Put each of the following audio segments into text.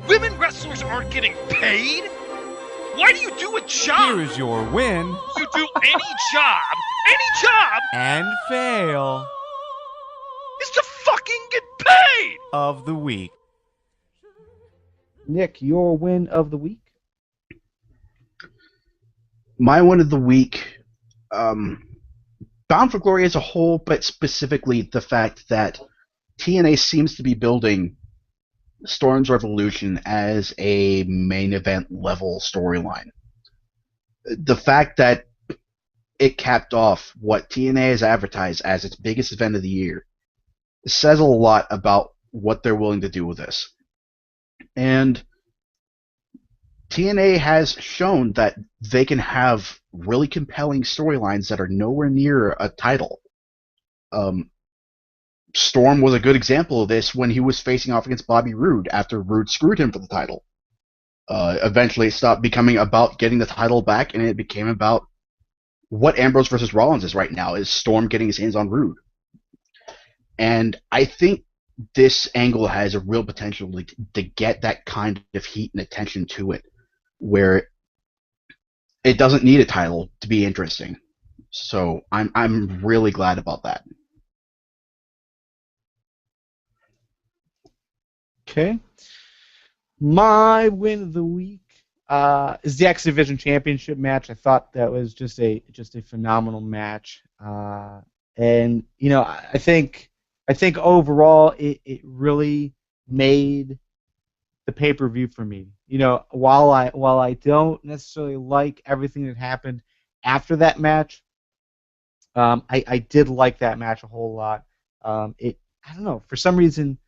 Women wrestlers aren't getting paid? Why do you do a job? Here is your win. You do any job, And fail is to fucking get paid! of the week. Nick, your win of the week? My win of the week, Bound for Glory as a whole, but specifically the fact that TNA seems to be building Storm's Revolution as a main event level storyline. The fact that it capped off what TNA has advertised as its biggest event of the year says a lot about what they're willing to do with this. And TNA has shown that they can have really compelling storylines that are nowhere near a title. Storm was a good example of this when he was facing off against Bobby Roode after Roode screwed him for the title. Eventually it stopped becoming about getting the title back, and it became about what Ambrose versus Rollins is right now, is Storm getting his hands on Roode. And I think this angle has a real potential to get that kind of heat and attention to it, where it doesn't need a title to be interesting. So I'm really glad about that. Okay. My win of the week is the X Division Championship match. I thought that was just a phenomenal match, and you know I think overall it really made the pay-per-view for me. You know, while I don't necessarily like everything that happened after that match, I did like that match a whole lot. I don't know, for some reason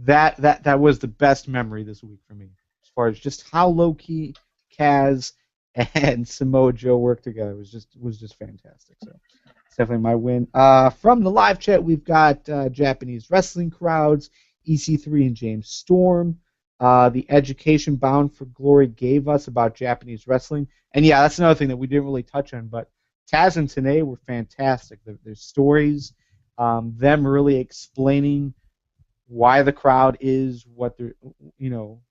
that was the best memory this week for me, as far as just how low key Kaz and Samoa Joe worked together. It was just fantastic. So it's definitely my win. From the live chat, we've got Japanese wrestling crowds, EC3 and James Storm. The education Bound for Glory gave us about Japanese wrestling. And yeah, that's another thing that we didn't really touch on, but Taz and Tenay were fantastic. Their stories, them really explaining why the crowd is what they're, you know,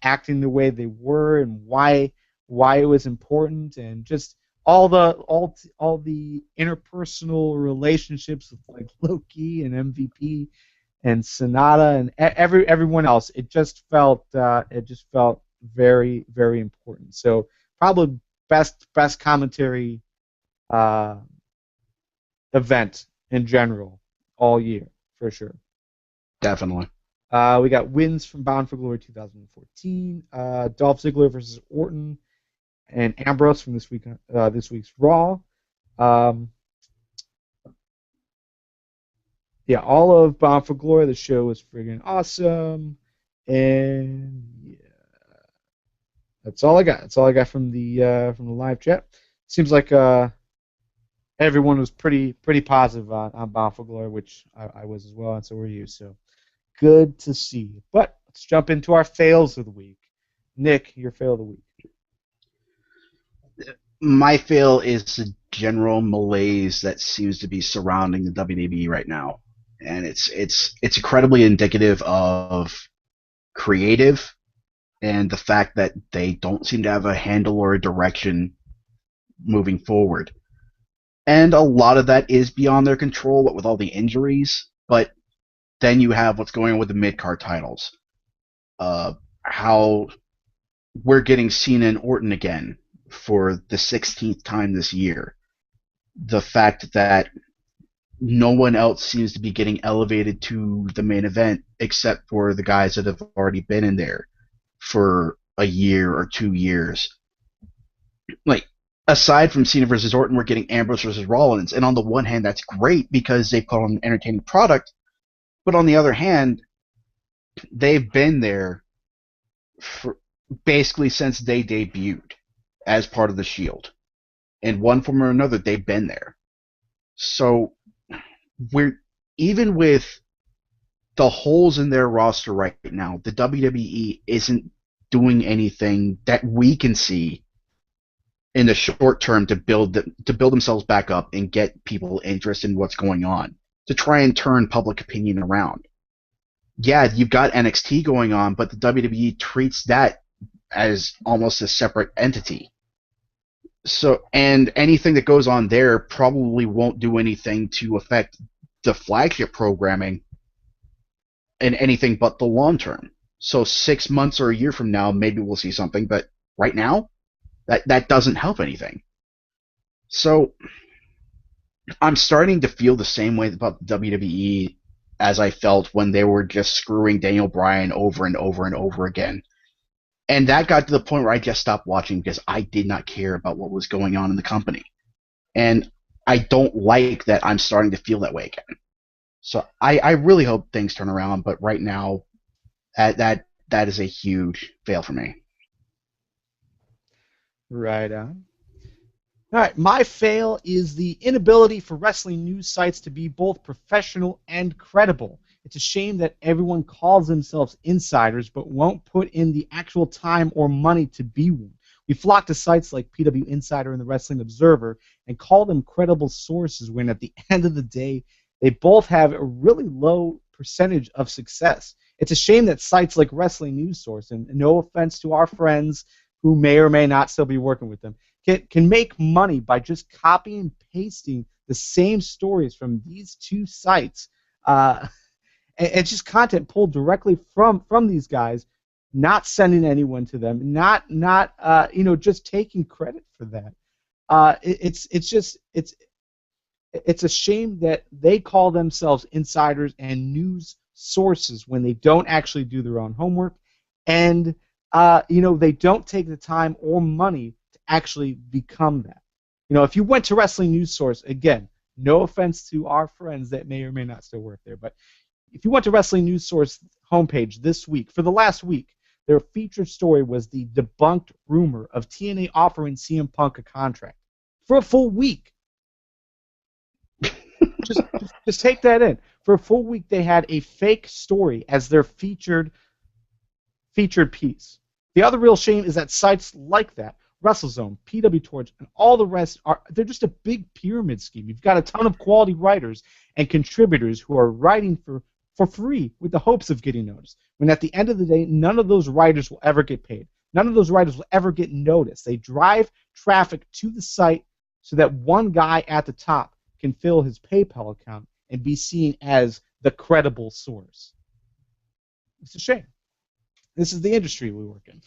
acting the way they were, and why it was important, and just all the interpersonal relationships with like Loki and MVP and Sonata and everyone else. It just felt very, very important. So probably best commentary event in general all year for sure. Definitely. We got wins from Bound for Glory 2014, Dolph Ziggler versus Orton, and Ambrose from this week's Raw. Yeah, all of Bound for Glory. The show was friggin' awesome, and yeah, that's all I got. That's all I got from the live chat. Seems like everyone was pretty positive on Bound for Glory, which I was as well, and so were you. So good to see. But let's jump into our fails of the week. Nick, your fail of the week. My fail is the general malaise that seems to be surrounding the WWE right now, and it's incredibly indicative of creative and the fact that they don't seem to have a handle or a direction moving forward. And a lot of that is beyond their control, what with all the injuries, but then you have what's going on with the mid-card titles. How we're getting Cena and Orton again for the 16th time this year. The fact that no one else seems to be getting elevated to the main event except for the guys that have already been in there for a year or 2 years. Like, aside from Cena versus Orton, we're getting Ambrose versus Rollins. And on the one hand, that's great because they put on an entertaining product. But on the other hand, they've been there for basically since they debuted as part of the Shield. In one form or another, they've been there. So we're even with the holes in their roster right now, the WWE isn't doing anything that we can see in the short term to build themselves back up and get people interested in what's going on, to try and turn public opinion around. yeah, you've got NXT going on, but the WWE treats that as almost a separate entity. So, and anything that goes on there probably won't do anything to affect the flagship programming in anything but the long term. So 6 months or a year from now, maybe we'll see something, but right now, that doesn't help anything. So I'm starting to feel the same way about the WWE as I felt when they were just screwing Daniel Bryan over and over and over again. And that got to the point where I just stopped watching because I did not care about what was going on in the company. And I don't like that I'm starting to feel that way again. So I really hope things turn around, but right now that is a huge fail for me. Right on. All right, my fail is the inability for wrestling news sites to be both professional and credible. It's a shame that everyone calls themselves insiders but won't put in the actual time or money to be one. We flock to sites like PW Insider and the Wrestling Observer and call them credible sources when at the end of the day they both have a really low percentage of success. It's a shame that sites like Wrestling News Source, and no offense to our friends who may or may not still be working with them, can make money by just copying and pasting the same stories from these two sites. And just content pulled directly from these guys, not sending anyone to them, not just taking credit for that. It's a shame that they call themselves insiders and news sources when they don't actually do their own homework, and they don't take the time or money to actually become that. If you went to Wrestling News Source, again, no offense to our friends that may or may not still work there, but if you went to Wrestling News Source homepage this week, for the last week, their featured story was the debunked rumor of TNA offering CM Punk a contract for a full week. just take that in. For a full week, they had a fake story as their featured piece. The other real shame is that sites like that, WrestleZone, PW Torch, and all the rest they're just a big pyramid scheme. You've got a ton of quality writers and contributors who are writing for free with the hopes of getting noticed. When at the end of the day, none of those writers will ever get paid. None of those writers will ever get noticed. They drive traffic to the site so that one guy at the top can fill his PayPal account and be seen as the credible source. It's a shame. This is the industry we work in.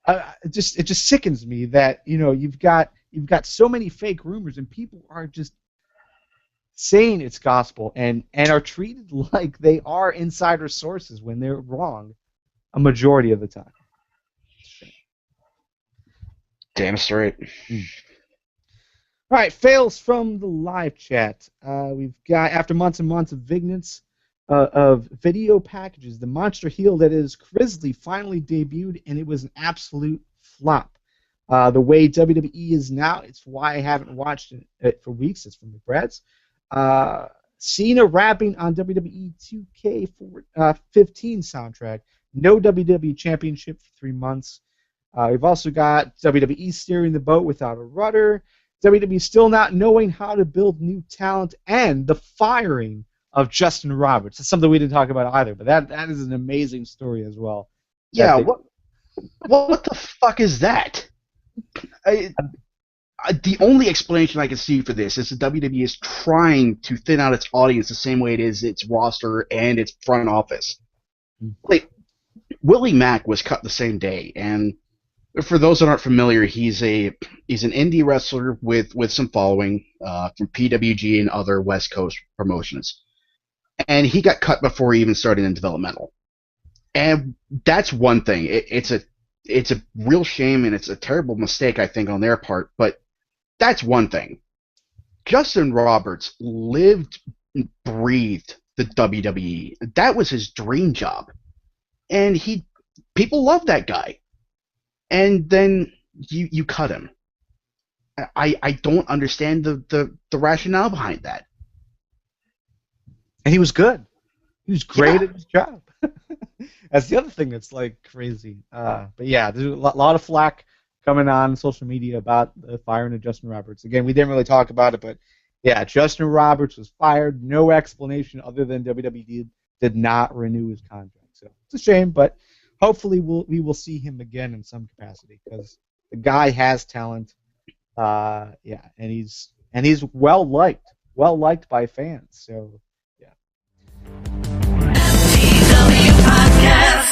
It just sickens me that you've got so many fake rumors and people are just saying it's gospel and are treated like they are insider sources when they're wrong a majority of the time. Damn straight. All right, fails from the live chat. We've got, after months and months of vignettes of video packages, the monster heel that is Grizzly finally debuted, and it was an absolute flop. The way WWE is now, it's why I haven't watched it for weeks. It's from the Brads. Cena rapping on WWE 2K15 soundtrack. No WWE Championship for 3 months. We've also got WWE steering the boat without a rudder. WWE still not knowing how to build new talent, and the firing of Justin Roberts. That's something we didn't talk about either, but that is an amazing story as well. Yeah, what the fuck is that? The only explanation I can see for this is that WWE is trying to thin out its audience the same way it is its roster and its front office. Like, Willie Mack was cut the same day, and for those that aren't familiar, he's an indie wrestler with some following from PWG and other West Coast promotions, and he got cut before he even started in developmental. And that's one thing. It's a real shame, and it's a terrible mistake, I think, on their part. But that's one thing. Justin Roberts lived and breathed the WWE. That was his dream job, and people love that guy. And then you cut him. I don't understand the rationale behind that. And he was good. He was great at his job. That's the other thing that's like crazy. But yeah, there's a lot of flack coming on social media about the firing of Justin Roberts. Again, we didn't really talk about it, but yeah, Justin Roberts was fired. No explanation other than WWE did not renew his contract. So it's a shame, but hopefully we will see him again in some capacity because the guy has talent. Yeah, and he's well liked by fans. So yeah. MTW Podcast.